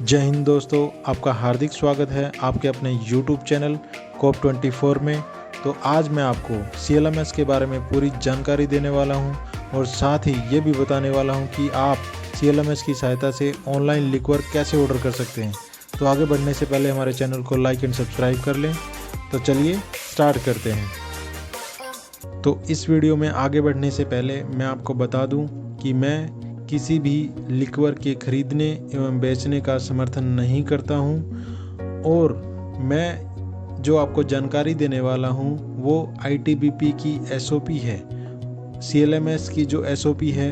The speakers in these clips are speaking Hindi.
जय हिंद दोस्तों, आपका हार्दिक स्वागत है आपके अपने YouTube चैनल कोप 24 में। तो आज मैं आपको CLMS के बारे में पूरी जानकारी देने वाला हूं और साथ ही ये भी बताने वाला हूं कि आप CLMS की सहायता से ऑनलाइन लिक्वर कैसे ऑर्डर कर सकते हैं। तो आगे बढ़ने से पहले हमारे चैनल को लाइक एंड सब्सक्राइब कर लें। तो चलिए स्टार्ट करते हैं। तो इस वीडियो में आगे बढ़ने से पहले मैं आपको बता दूं कि मैं किसी भी लिक्वर के खरीदने एवं बेचने का समर्थन नहीं करता हूं और मैं जो आपको जानकारी देने वाला हूं वो ITBP की SOP है। CLMS की जो SOP है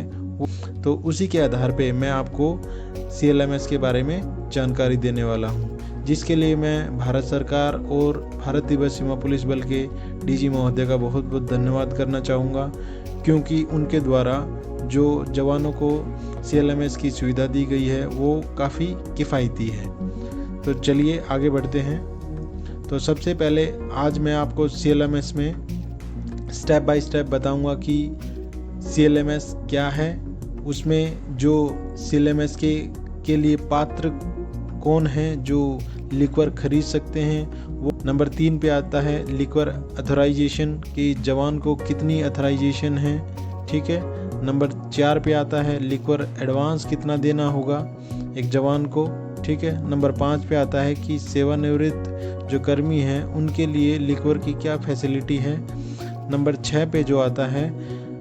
तो उसी के आधार पे मैं आपको CLMS के बारे में जानकारी देने वाला हूं, जिसके लिए मैं भारत सरकार और भारत तिब्बत सीमा पुलिस बल के DG महोदय का बहुत बहुत धन्यवाद करना चाहूँगा, क्योंकि उनके द्वारा जो जवानों को CLMS की सुविधा दी गई है वो काफ़ी किफ़ायती है। तो चलिए आगे बढ़ते हैं। तो सबसे पहले आज मैं आपको CLMS में स्टेप बाय स्टेप बताऊंगा कि CLMS क्या है, उसमें जो CLMS के लिए पात्र कौन है जो लिक्वर खरीद सकते हैं। वो नंबर 3 पे आता है लिक्वर अथोराइजेशन कि जवान को कितनी अथोराइजेशन है, ठीक है। नंबर 4 पे आता है लिक्वर एडवांस कितना देना होगा एक जवान को, ठीक है। नंबर 5 पे आता है कि सेवानिवृत्त जो कर्मी हैं उनके लिए लिक्वर की क्या फैसिलिटी है। नंबर 6 पे जो आता है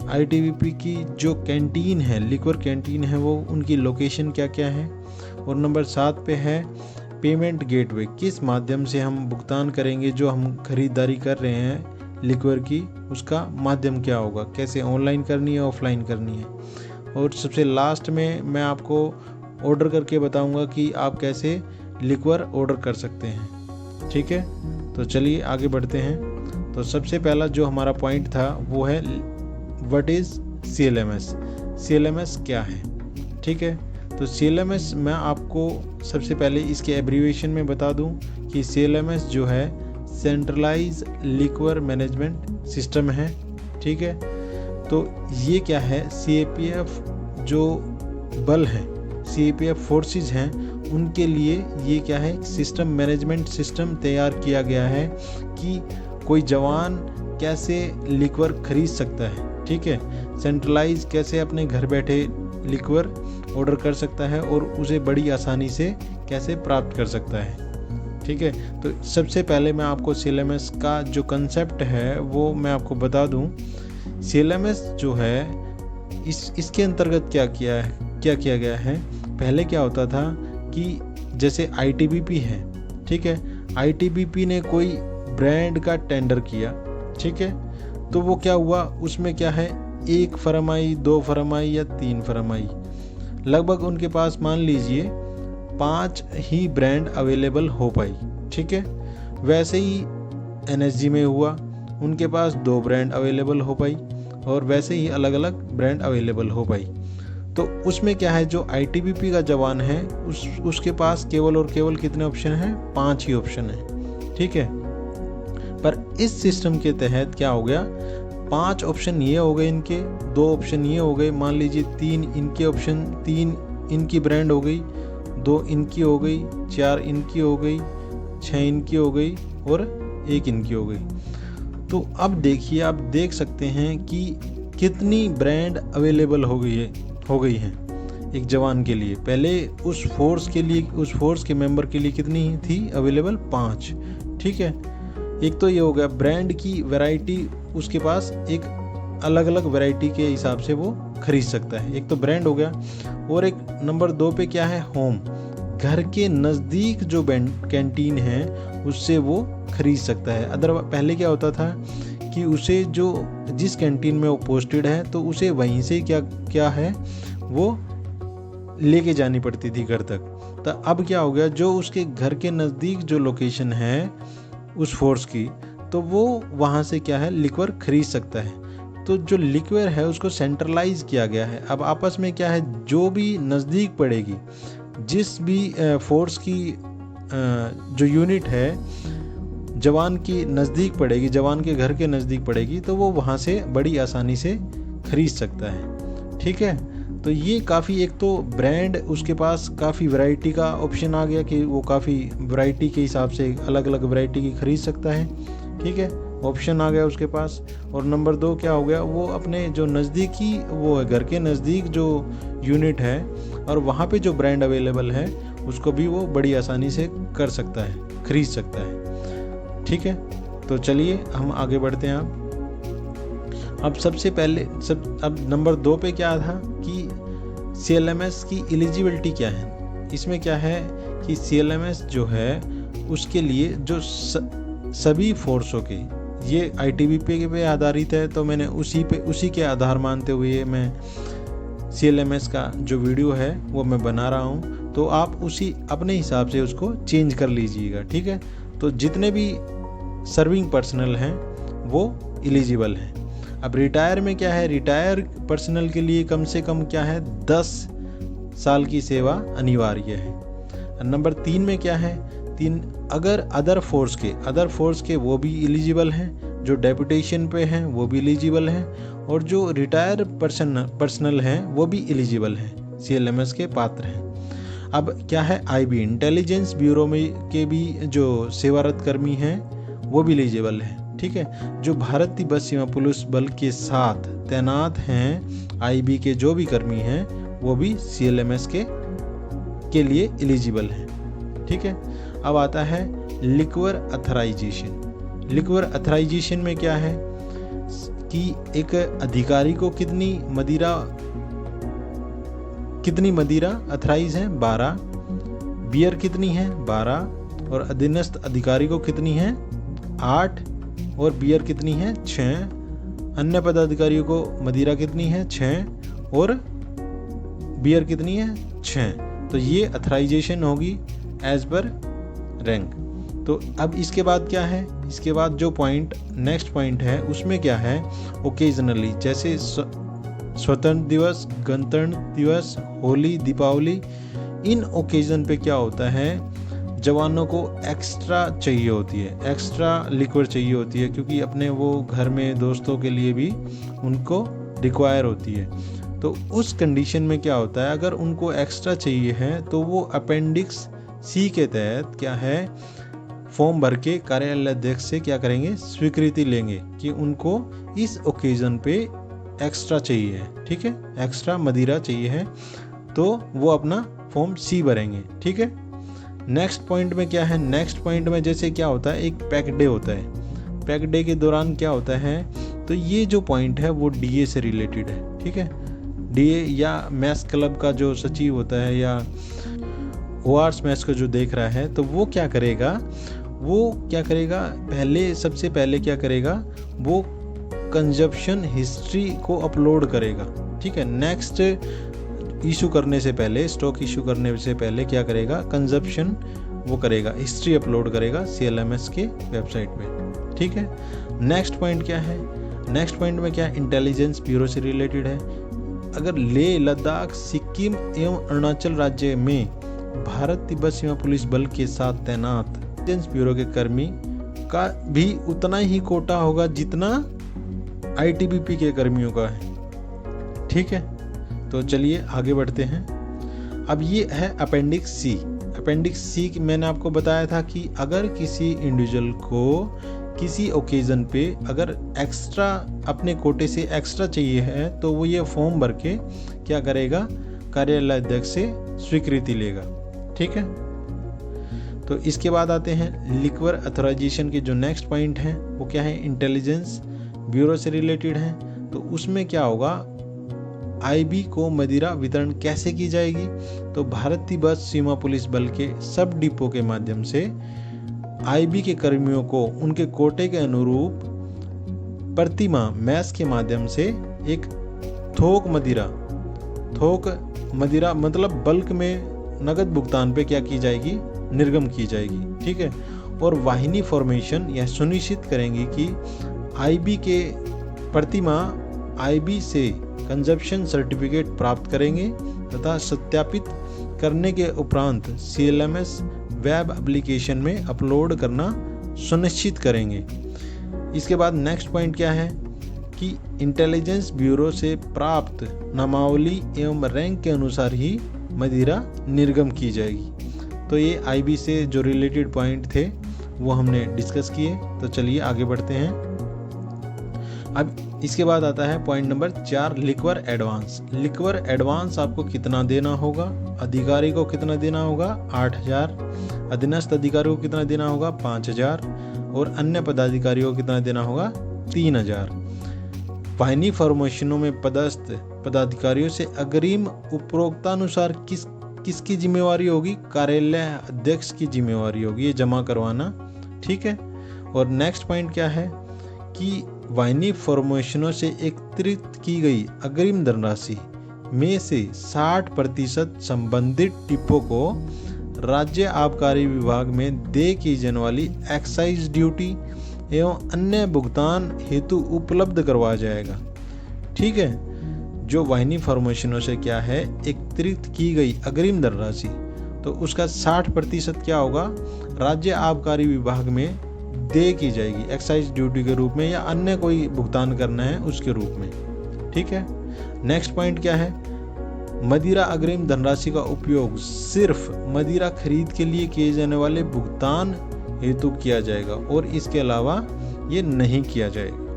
ITBP की जो कैंटीन है, लिक्वर कैंटीन है, वो उनकी लोकेशन क्या क्या है। और नंबर 7 पे है पेमेंट गेटवे, किस माध्यम से हम भुगतान करेंगे जो हम खरीदारी कर रहे हैं लिक्वर की, उसका माध्यम क्या होगा, कैसे ऑनलाइन करनी है ऑफलाइन करनी है। और सबसे लास्ट में मैं आपको ऑर्डर करके बताऊंगा कि आप कैसे लिक्वर ऑर्डर कर सकते हैं, ठीक है। तो चलिए आगे बढ़ते हैं। तो सबसे पहला जो हमारा पॉइंट था वो है व्हाट इज़ CLMS। CLMS क्या है, ठीक है। तो CLMS मैं आपको सबसे पहले इसके एब्रीविएशन में बता दूं कि CLMS जो है सेंट्रलाइज लिक्वर मैनेजमेंट सिस्टम है, ठीक है। तो ये क्या है, CAPF जो बल हैं, CAPF फोर्सेस हैं, उनके लिए ये क्या है, सिस्टम मैनेजमेंट सिस्टम तैयार किया गया है कि कोई जवान कैसे लिक्वर खरीद सकता है, ठीक है। सेंट्रलाइज कैसे अपने घर बैठे लिक्वर ऑर्डर कर सकता है और उसे बड़ी आसानी से कैसे प्राप्त कर सकता है, ठीक है। तो सबसे पहले मैं आपको CLMS का जो कंसेप्ट है वो मैं आपको बता दूं। CLMS जो है इसके अंतर्गत क्या किया गया है। पहले क्या होता था कि जैसे ITBP है, ठीक है, ITBP ने कोई ब्रांड का टेंडर किया, ठीक है। तो वो क्या हुआ, उसमें क्या है 1 फर्म आई, 2 फर्म आई या 3 फर्म आई, लगभग उनके पास मान लीजिए 5 ही ब्रांड अवेलेबल हो पाई, ठीक है। वैसे ही NSG में हुआ, उनके पास 2 ब्रांड अवेलेबल हो पाई और वैसे ही अलग अलग ब्रांड अवेलेबल हो पाई। तो उसमें क्या है, जो ITBP का जवान है उसके पास केवल और केवल कितने ऑप्शन हैं, 5 ही ऑप्शन है, ठीक है। पर इस सिस्टम के तहत क्या हो गया, 5 ऑप्शन ये हो गए इनके, 2 ऑप्शन ये हो गए, मान लीजिए 3 इनके ऑप्शन, 3 इनकी ब्रांड हो गई, 2 इनकी हो गई, 4 इनकी हो गई, 6 इनकी हो गई और 1 इनकी हो गई। तो अब देखिए, आप देख सकते हैं कि कितनी ब्रांड अवेलेबल हो गई है एक जवान के लिए। पहले उस फोर्स के मेंबर के लिए कितनी थी अवेलेबल, 5, ठीक है। एक तो ये हो गया ब्रांड की वैरायटी, उसके पास एक अलग अलग वैरायटी के हिसाब से वो खरीद सकता है, एक तो ब्रांड हो गया। और एक नंबर 2 पे क्या है, होम, घर के नज़दीक जो कैंटीन है उससे वो खरीद सकता है। पहले क्या होता था कि उसे जिस कैंटीन में वो पोस्टेड है तो उसे वहीं से क्या है वो लेके जानी पड़ती थी घर तक। तो अब क्या हो गया, जो उसके घर के नज़दीक जो लोकेशन है उस फोर्स की, तो वो वहाँ से क्या है लिक्वर खरीद सकता है। तो जो लिक्वर है उसको सेंट्रलाइज किया गया है। अब आपस में क्या है, जो भी नज़दीक पड़ेगी, जिस भी फोर्स की जो यूनिट है जवान की नज़दीक पड़ेगी, जवान के घर के नज़दीक पड़ेगी, तो वो वहाँ से बड़ी आसानी से खरीद सकता है, ठीक है। तो ये काफ़ी, एक तो ब्रांड उसके पास काफ़ी वैरायटी का ऑप्शन आ गया कि वो काफ़ी वैरायटी के हिसाब से अलग अलग वैरायटी की खरीद सकता है, ठीक है, ऑप्शन आ गया उसके पास। और नंबर 2 क्या हो गया, वो अपने जो नज़दीकी, वो है घर के नज़दीक जो यूनिट है और वहाँ पे जो ब्रांड अवेलेबल है उसको भी वो बड़ी आसानी से कर सकता है, खरीद सकता है, ठीक है। तो चलिए हम आगे बढ़ते हैं। अब सबसे पहले अब नंबर 2 पे क्या था कि CLMS की एलिजिबिलिटी क्या है। इसमें क्या है कि CLMS जो है उसके लिए जो सभी फोर्सों के, ये ITBP पे आधारित है, तो मैंने उसी के आधार मानते हुए मैं CLMS का जो वीडियो है वो मैं बना रहा हूँ, तो आप उसी अपने हिसाब से उसको चेंज कर लीजिएगा, ठीक है। तो जितने भी सर्विंग पर्सनल हैं वो एलिजिबल हैं। अब रिटायर में क्या है, रिटायर पर्सनल के लिए कम से कम क्या है 10 साल की सेवा अनिवार्य है। नंबर 3 में क्या है, 3 अगर अदर फोर्स के वो भी एलिजिबल हैं, जो डेपुटेशन पे हैं वो भी एलिजिबल हैं, और जो रिटायर पर्सनल हैं वो भी एलिजिबल हैं, CLMS के पात्र हैं। अब क्या है, IB इंटेलिजेंस ब्यूरो में के भी जो सेवारत कर्मी हैं वो भी एलिजिबल हैं, ठीक है। जो भारत तिब्बत सीमा पुलिस बल के साथ तैनात हैं IB के जो भी कर्मी हैं वो भी CLMS के लिए एलिजिबल हैं, ठीक है। अब आता है लिक्वर अथराइजेशन। लिक्वर अथराइजेशन में क्या है कि एक अधिकारी को कितनी मदिरा अथराइज है, 12, बियर कितनी है 12, और अधीनस्थ अधिकारी को कितनी है 8, और बियर कितनी है 6, अन्य पदाधिकारियों को मदिरा कितनी है 6, और बियर कितनी है 6। तो ये अथराइजेशन होगी एज पर रैंक। तो अब इसके बाद क्या है, इसके बाद जो नेक्स्ट पॉइंट है उसमें क्या है, ओकेजनली, जैसे स्वतंत्र दिवस, गणतंत्र दिवस, होली, दीपावली, इन ओकेजन पे क्या होता है, जवानों को एक्स्ट्रा चाहिए होती है, एक्स्ट्रा लिक्वर चाहिए होती है, क्योंकि अपने वो घर में दोस्तों के लिए भी उनको रिक्वायर होती है। तो उस कंडीशन में क्या होता है, अगर उनको एक्स्ट्रा चाहिए है तो वो अपेंडिक्स C के तहत क्या है, फॉर्म भर के कार्यालय अध्यक्ष से क्या करेंगे, स्वीकृति लेंगे कि उनको इस ओकेजन पे एक्स्ट्रा चाहिए है, ठीक है, एक्स्ट्रा मदिरा चाहिए है, तो वो अपना फॉर्म C भरेंगे, ठीक है। नेक्स्ट पॉइंट में क्या है, नेक्स्ट पॉइंट में जैसे क्या होता है, एक पैक डे होता है। पैक डे के दौरान क्या होता है, तो ये जो पॉइंट है वो DA से रिलेटेड है, ठीक है। DA या मैस क्लब का जो सचिव होता है या ORS मैच को जो देख रहा है, तो वो क्या करेगा, सबसे पहले क्या करेगा, वो कंजप्शन हिस्ट्री को अपलोड करेगा, ठीक है। नेक्स्ट इशू करने से पहले, स्टॉक इशू करने से पहले क्या करेगा, कंजप्शन वो करेगा, हिस्ट्री अपलोड करेगा CLMS के वेबसाइट पे, ठीक है। नेक्स्ट पॉइंट क्या है, नेक्स्ट पॉइंट में क्या, इंटेलिजेंस ब्यूरो से रिलेटेड है। अगर लेह, लद्दाख, सिक्किम एवं अरुणाचल राज्य में भारत तिब्बत सीमा पुलिस बल के साथ तैनात इंटेलिजेंस ब्यूरो के कर्मी का भी उतना ही कोटा होगा जितना ITBP के कर्मियों का है, ठीक है। तो चलिए आगे बढ़ते हैं। अब ये है अपेंडिक्स C। अपेंडिक्स C मैंने आपको बताया था कि अगर किसी इंडिविजुअल को किसी ओकेजन पे अगर एक्स्ट्रा अपने कोटे से एक्स्ट्रा चाहिए है तो वो ये फॉर्म भर के क्या करेगा, कार्यालय अध्यक्ष से स्वीकृति लेगा, ठीक है। तो इसके बाद आते हैं लिक्वर अथॉराइजेशन के जो नेक्स्ट पॉइंट हैं वो क्या है, इंटेलिजेंस ब्यूरो से रिलेटेड है। तो उसमें क्या होगा, IB को मदिरा वितरण कैसे की जाएगी, तो भारत तिब्बत सीमा पुलिस बल के सब डिपो के माध्यम से IB के कर्मियों को उनके कोटे के अनुरूप प्रतिमाह मैस के माध्यम से एक थोक मदिरा मतलब बल्क में नगद भुगतान पे क्या की जाएगी, निर्गम की जाएगी, ठीक है। और वाहिनी फॉर्मेशन यह सुनिश्चित करेंगी कि IB के प्रतिमाह IB से कंजप्शन सर्टिफिकेट प्राप्त करेंगे तथा सत्यापित करने के उपरांत CLMS वेब एप्लीकेशन में अपलोड करना सुनिश्चित करेंगे। इसके बाद नेक्स्ट पॉइंट क्या है कि इंटेलिजेंस ब्यूरो से प्राप्त नामावली एवं रैंक के अनुसार ही मदिरा निर्गम की जाएगी। तो ये आईबी से जो रिलेटेड पॉइंट थे वो हमने डिस्कस किए। तो चलिए आगे बढ़ते हैं। अब इसके बाद आता है point number 4, liquor advance. Liquor advance आपको कितना देना होगा? अधिकारी को कितना देना होगा? 8,000। अधीनस्थ अधिकारी को कितना देना होगा? 5,000। और अन्य पदाधिकारियों को कितना देना होगा? 3,000। वाहिनी फॉर्मेशनों में पदस्थ पदाधिकारियों से अग्रिम उपरोक्तानुसार किसकी जिम्मेवारी होगी? कार्यालय अध्यक्ष की जिम्मेवारी होगी ये जमा करवाना। ठीक है। और नेक्स्ट पॉइंट क्या है कि वाहिनी फॉर्मेशनों से एकत्रित की गई अग्रिम धनराशि में से 60% संबंधित डिपो को राज्य आबकारी विभाग में दे की जाने वाली एक्साइज ड्यूटी एवं अन्य भुगतान हेतु उपलब्ध करवाया जाएगा। ठीक है। जो वाहिनी फॉर्मेशनों से क्या है एकत्रित की गई अग्रिम धनराशि, तो उसका 60% क्या होगा? राज्य आबकारी विभाग में दे की जाएगी एक्साइज ड्यूटी के रूप में या अन्य कोई भुगतान करना है उसके रूप में। ठीक है। नेक्स्ट पॉइंट क्या है? मदिरा अग्रिम धनराशि का उपयोग सिर्फ मदिरा खरीद के लिए किए जाने वाले भुगतान हेतु किया जाएगा और इसके अलावा ये नहीं किया जाएगा।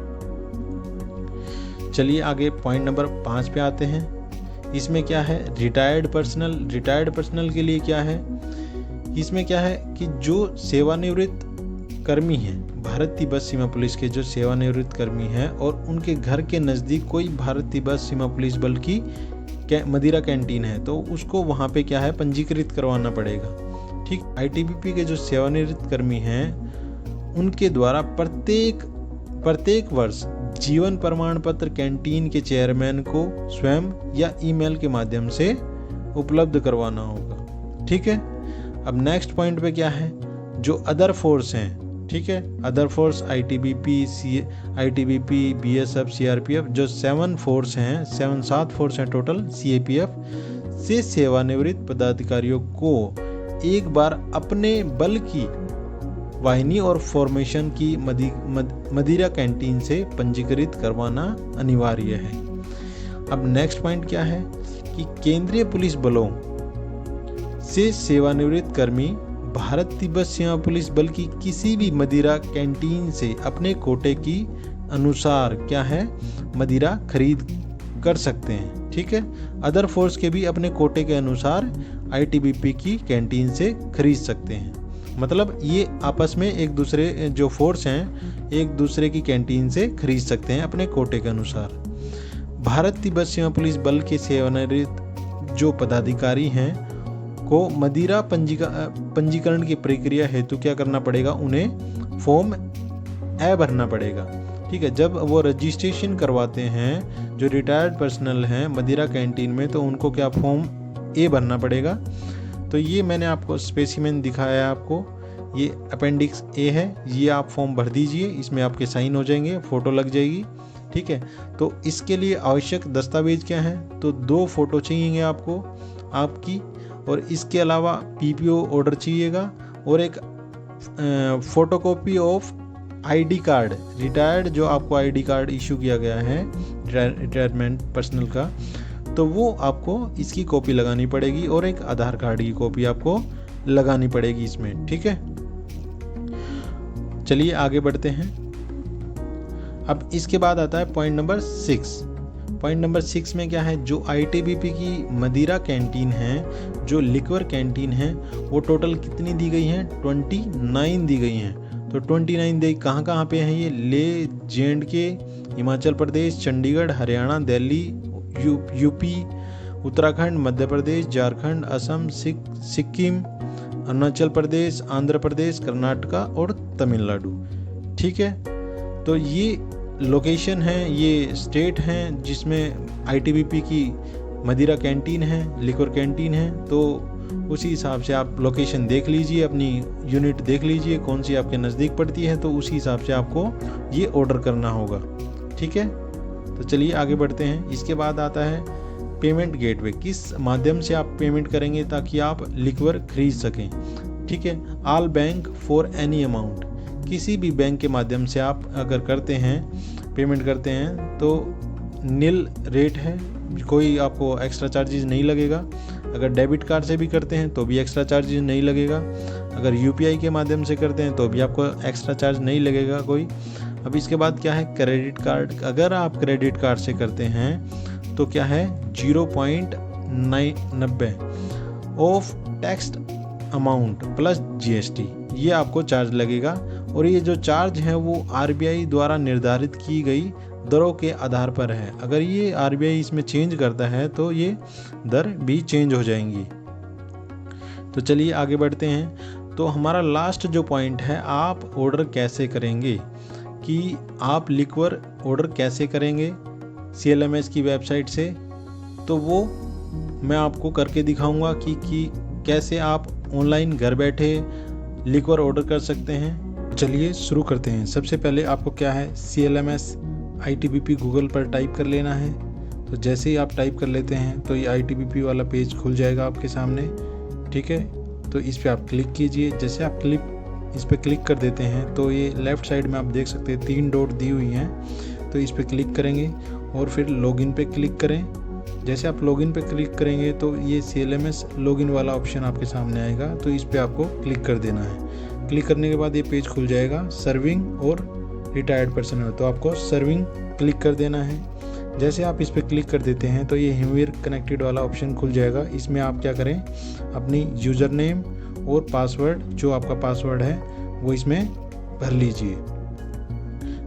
चलिए आगे पॉइंट नंबर 5 पे आते हैं। इसमें क्या है? Retired personal. रिटायर्ड पर्सनल के लिए क्या है? इसमें क्या है कि जो सेवानिवृत्त कर्मी हैं, भारत तिब्बत सीमा पुलिस के जो सेवानिवृत्त कर्मी हैं और उनके घर के नज़दीक कोई भारत तिब्बत सीमा पुलिस बल की मदिरा कैंटीन है, तो उसको वहाँ पे क्या है पंजीकृत करवाना पड़ेगा। ठीक। आईटीबीपी के जो सेवानिवृत्त कर्मी हैं उनके द्वारा प्रत्येक वर्ष जीवन प्रमाण पत्र कैंटीन के चेयरमैन को स्वयं या ईमेल के माध्यम से उपलब्ध करवाना होगा। ठीक है। अब नेक्स्ट पॉइंट पे क्या है? जो अदर फोर्स हैं, ठीक है, other force ITBP, BSF, CRPF, जो 7 फोर्स हैं, 7 फोर्स हैं टोटल, सीएपीएफ से सेवानिवृत्त पदाधिकारियों को एक बार अपने बल की वाहिनी और फॉर्मेशन की मदिरा कैंटीन से पंजीकृत करवाना अनिवार्य है। अब नेक्स्ट पॉइंट क्या है कि केंद्रीय पुलिस बलों से सेवानिवृत्त कर्मी भारत तिब्बत सीमा पुलिस बल की किसी भी मदिरा कैंटीन से अपने कोटे की अनुसार क्या है मदिरा खरीद कर सकते हैं। ठीक है। अदर फोर्स के भी अपने कोटे के अनुसार आईटीबीपी की कैंटीन से खरीद सकते हैं। मतलब ये आपस में एक दूसरे जो फोर्स हैं एक दूसरे की कैंटीन से खरीद सकते हैं अपने कोटे के अनुसार। भारत तिब्बत सीमा पुलिस बल के सेवानिवृत्त जो पदाधिकारी हैं को मदिरा पंजीकरण की प्रक्रिया हेतु क्या करना पड़ेगा? उन्हें फॉर्म ए भरना पड़ेगा। ठीक है। जब वो रजिस्ट्रेशन करवाते हैं जो रिटायर्ड पर्सनल हैं मदिरा कैंटीन में, तो उनको क्या फॉर्म ए भरना पड़ेगा। तो ये मैंने आपको स्पेसिमेन दिखाया है, आपको ये अपेंडिक्स ए है, ये आप फॉर्म भर दीजिए, इसमें आपके साइन हो जाएंगे, फ़ोटो लग जाएगी। ठीक है। तो इसके लिए आवश्यक दस्तावेज क्या है? तो 2 फोटो चाहिए आपको आपकी, और इसके अलावा पीपीओ ऑर्डर चाहिएगा और एक photocopy of ID card, retired जो आपको आईडी कार्ड इशू किया गया है रिटायरमेंट पर्सनल का, तो वो आपको इसकी कॉपी लगानी पड़ेगी और एक आधार कार्ड की कॉपी आपको लगानी पड़ेगी इसमें। ठीक है। चलिए आगे बढ़ते हैं। अब इसके बाद आता है पॉइंट नंबर 6। पॉइंट नंबर 6 में क्या है? जो आईटीबीपी की मदिरा कैंटीन है, जो लिक्वर कैंटीन है, वो टोटल कितनी दी गई हैं? 29 दी गई हैं। तो 29 दी कहाँ पे हैं ये? ले, जे&के, हिमाचल प्रदेश, चंडीगढ़, हरियाणा, दिल्ली, यूपी, उत्तराखंड, मध्य प्रदेश, झारखंड, असम, सिक्किम, अरुणाचल प्रदेश, आंध्र प्रदेश, कर्नाटका और तमिलनाडु। ठीक है। तो ये लोकेशन है, ये स्टेट हैं जिसमें आईटीबीपी की मदिरा कैंटीन है, लिक्वर कैंटीन है। तो उसी हिसाब से आप लोकेशन देख लीजिए, अपनी यूनिट देख लीजिए कौन सी आपके नज़दीक पड़ती है, तो उसी हिसाब से आपको ये ऑर्डर करना होगा। ठीक है। तो चलिए आगे बढ़ते हैं। इसके बाद आता है पेमेंट गेटवे, किस माध्यम से आप पेमेंट करेंगे ताकि आप लिक्वर खरीद सकें। ठीक है। All bank for any amount, किसी भी बैंक के माध्यम से आप अगर करते हैं पेमेंट करते हैं तो नील रेट है, कोई आपको एक्स्ट्रा चार्जेस नहीं लगेगा। अगर डेबिट कार्ड से भी करते हैं तो भी एक्स्ट्रा चार्जेस नहीं लगेगा। अगर यूपीआई के माध्यम से करते हैं तो भी आपको एक्स्ट्रा चार्ज नहीं लगेगा कोई। अब इसके बाद क्या है, क्रेडिट कार्ड। अगर आप क्रेडिट कार्ड से करते हैं तो क्या है 0.90 of tax amount plus GST, ये आपको चार्ज लगेगा। और ये जो चार्ज है वो आरबीआई द्वारा निर्धारित की गई दरों के आधार पर है। अगर ये आरबीआई इसमें चेंज करता है तो ये दर भी चेंज हो जाएंगी। तो चलिए आगे बढ़ते हैं। तो हमारा लास्ट जो पॉइंट है, आप ऑर्डर कैसे करेंगे, कि आप लिक्वर ऑर्डर कैसे करेंगे CLMS की वेबसाइट से, तो वो मैं आपको करके दिखाऊंगा कि कैसे आप ऑनलाइन घर बैठे लिक्वर ऑर्डर कर सकते हैं। चलिए शुरू करते हैं। सबसे पहले आपको क्या है, CLMS ITBP गूगल पर टाइप कर लेना है। तो जैसे ही आप टाइप कर लेते हैं तो ये ITBP वाला पेज खुल जाएगा आपके सामने, ठीक है। तो इस पर आप क्लिक कीजिए। जैसे आप इस पर क्लिक कर देते हैं तो ये लेफ़्ट साइड में आप देख सकते हैं 3 डॉट दी हुई हैं। तो इस पर क्लिक करेंगे और फिर लॉगिन पे क्लिक करें। जैसे आप लॉगिन पे क्लिक करेंगे तो ये CLMS लॉगिन वाला ऑप्शन आपके सामने आएगा। तो इस पर आपको क्लिक कर देना है। क्लिक करने के बाद ये पेज खुल जाएगा, सर्विंग और रिटायर्ड पर्सन है, तो आपको सर्विंग क्लिक कर देना है। जैसे आप इस पर क्लिक कर देते हैं तो ये हिमवेयर कनेक्टेड वाला ऑप्शन खुल जाएगा। इसमें आप क्या करें, अपनी यूज़र नेम और पासवर्ड, जो आपका पासवर्ड है वो इसमें भर लीजिए।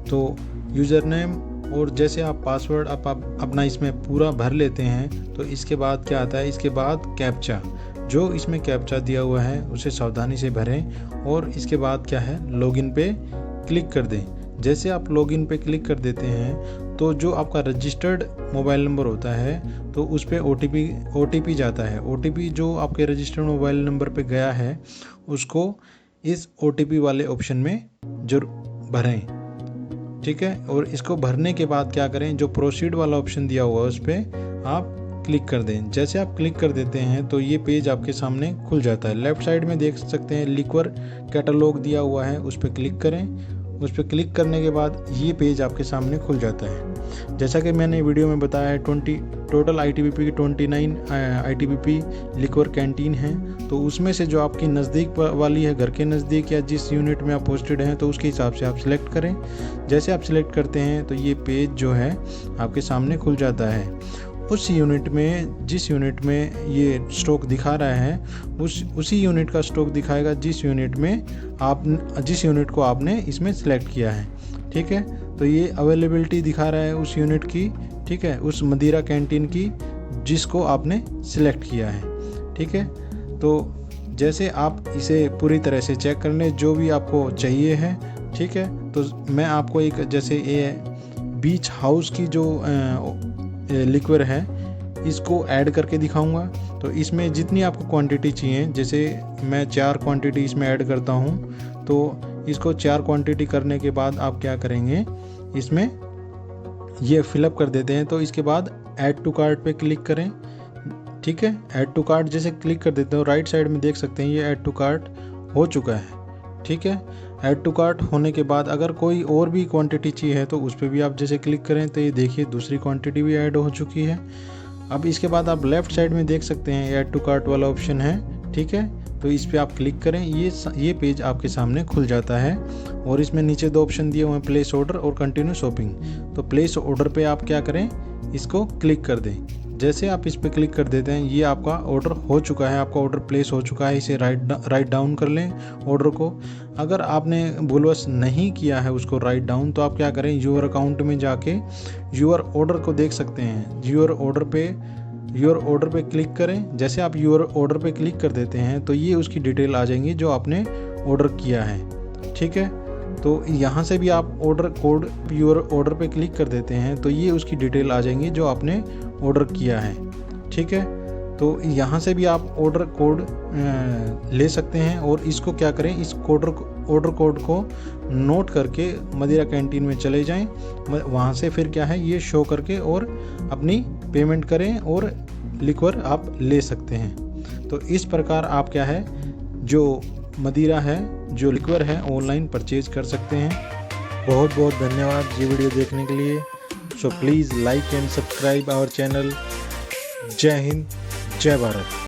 तो यूज़र नेम और जैसे आप पासवर्ड आप अपना इसमें पूरा भर लेते हैं तो इसके बाद क्या आता है, इसके बाद कैप्चा, जो इसमें कैप्चा दिया हुआ है उसे सावधानी से भरें और इसके बाद क्या है, लॉगिन पे क्लिक कर दें। जैसे आप लॉगिन पे क्लिक कर देते हैं तो जो आपका रजिस्टर्ड मोबाइल नंबर होता है तो उस पर OTP जाता है। OTP जो आपके रजिस्टर्ड मोबाइल नंबर पे गया है उसको इस OTP वाले ऑप्शन में जरूर भरें, ठीक है। और इसको भरने के बाद क्या करें, जो प्रोसीड वाला ऑप्शन दिया हुआ है उस पर आप क्लिक कर दें। जैसे आप क्लिक कर देते हैं तो ये पेज आपके सामने खुल जाता है। लेफ़्ट साइड में देख सकते हैं लिक्वर कैटलॉग दिया हुआ है, उस पर क्लिक करें। उस पर क्लिक करने के बाद ये पेज आपके सामने खुल जाता है। जैसा कि मैंने वीडियो में बताया है, टोटल ITBP की 29 ITBP लिक्वर कैंटीन है। तो उसमें से जो आपकी नज़दीक वाली है, घर के नज़दीक या जिस यूनिट में आप पोस्टेड हैं, तो उसके हिसाब से आप सिलेक्ट करें। जैसे आप सिलेक्ट करते हैं तो ये पेज जो है आपके सामने खुल जाता है। उस यूनिट में, जिस यूनिट में ये स्टॉक दिखा रहा है उसी यूनिट का स्टॉक दिखाएगा जिस यूनिट को आपने इसमें सिलेक्ट किया है, ठीक है। तो ये अवेलेबिलिटी दिखा रहा है उस यूनिट की, ठीक है, उस मदिरा कैंटीन की जिसको आपने सिलेक्ट किया है, ठीक है। तो जैसे आप इसे पूरी तरह से चेक कर लें, जो भी आपको चाहिए है, ठीक है। तो मैं आपको एक, जैसे ये बीच हाउस की जो लिक्वर है इसको ऐड करके दिखाऊंगा। तो इसमें जितनी आपको क्वांटिटी चाहिए, जैसे मैं 4 क्वांटिटी इसमें ऐड करता हूं, तो इसको 4 क्वांटिटी करने के बाद आप क्या करेंगे, इसमें ये फिलअप कर देते हैं। तो इसके बाद ऐड टू कार्ट पे क्लिक करें, ठीक है। ऐड टू कार्ट जैसे क्लिक कर देते हो, राइट साइड में देख सकते हैं ये ऐड टू कार्ट हो चुका है, ठीक है। ऐड टू कार्ट होने के बाद अगर कोई और भी क्वांटिटी चाहिए है तो उस पर भी आप जैसे क्लिक करें तो ये देखिए दूसरी क्वांटिटी भी ऐड हो चुकी है। अब इसके बाद आप लेफ़्ट साइड में देख सकते हैं ऐड टू कार्ट वाला ऑप्शन है, ठीक है। तो इस पर आप क्लिक करें, ये पेज आपके सामने खुल जाता है। और इसमें नीचे 2 ऑप्शन दिए हुए हैं, प्लेस ऑर्डर और कंटिन्यू शॉपिंग। तो प्लेस ऑर्डर पे आप क्या करें, इसको क्लिक कर दें। जैसे आप इस पर क्लिक कर देते हैं ये आपका ऑर्डर हो चुका है, आपका ऑर्डर प्लेस हो चुका है। इसे राइट डाउन कर लें ऑर्डर को। अगर आपने भूलवश नहीं किया है उसको राइट डाउन, तो आप क्या करें, यूर अकाउंट में जाके यूर ऑर्डर को देख सकते हैं। यूर ऑर्डर पे क्लिक करें। जैसे आप यूर ऑर्डर पे क्लिक कर देते हैं तो ये उसकी डिटेल आ जाएंगी जो आपने ऑर्डर किया है, ठीक है। तो यहाँ से भी आप ऑर्डर कोड यूर ऑर्डर पे क्लिक कर देते हैं तो ये उसकी डिटेल आ जाएंगी जो आपने ऑर्डर किया है, ठीक है। तो यहाँ से भी आप ऑर्डर कोड ले सकते हैं और इसको क्या करें, इस ऑर्डर कोड को नोट करके मदिरा कैंटीन में चले जाएं। वहाँ से फिर क्या है, ये शो करके और अपनी पेमेंट करें और लिक्वर आप ले सकते हैं। तो इस प्रकार आप क्या है, जो मदिरा है, जो लिक्वर है, ऑनलाइन परचेज कर सकते हैं। बहुत बहुत धन्यवाद ये वीडियो देखने के लिए। So please like and subscribe our channel. जय हिंद, जय भारत।